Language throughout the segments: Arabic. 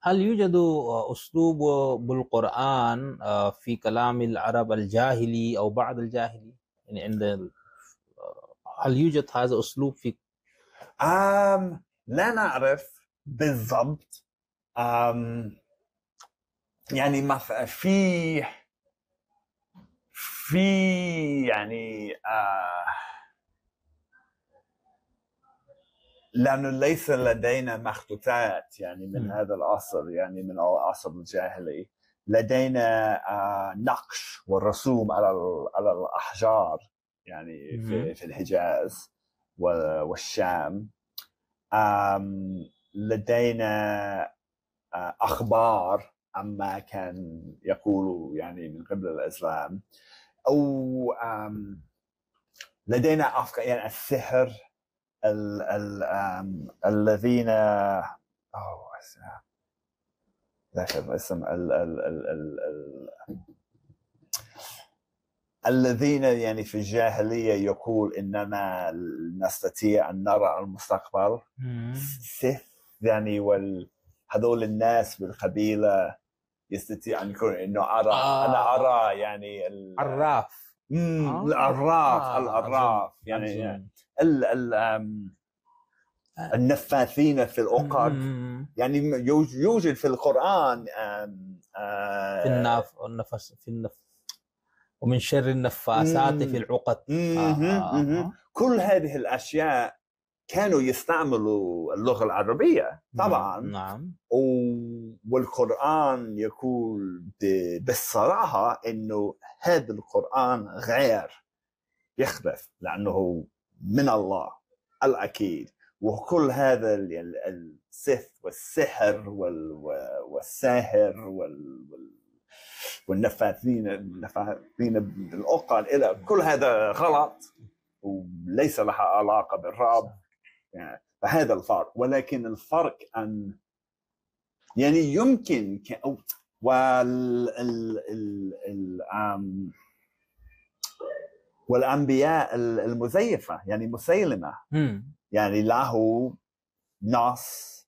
هل يوجد أسلوب بالقرآن في كلام العرب الجاهلي أو بعد الجاهلي؟ يعني هل يوجد هذا أسلوب في؟ لا نعرف بالضبط. يعني ما في يعني لأنه ليس لدينا مخطوطات يعني من هذا العصر، يعني من العصر الجاهلي. لدينا نقش والرسوم على الأحجار يعني في الحجاز والشام. لدينا أخبار عما كان يقول يعني من قبل الإسلام، أو لدينا أفكار يعني السحر الذين ذاكر اسم الذين يعني في الجاهلية يقول إننا نستطيع أن نرى المستقبل. سيث يعني هذول الناس بالقبيلة يستطيع أن يكون إنه أرى أنا أرى يعني عراف. العراف يعني النفاثين في العقد. يعني يوجد في القرآن في النفس ومن شر النفاثات في العقد. كل هذه الأشياء كانوا يستعملوا اللغة العربية طبعا. نعم. والقرآن يقول بالصراحة إنه هذا القرآن غير يختلف لأنه من الله الأكيد. وكل هذا والسحر والساهر والنفاثين بالعقد إلى كل هذا غلط وليس لها علاقة بالرب يعني. فهذا الفرق. ولكن الفرق أن يعني يمكن والأنبياء المزيفة يعني مسيلمة يعني له نص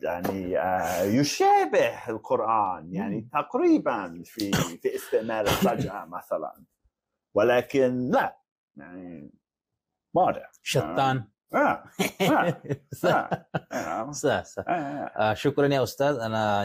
يعني يشابه القرآن يعني تقريبا في استعمال الفجأة مثلا، ولكن لا يعني ماذا شتان. شكرا يا أستاذ. أنا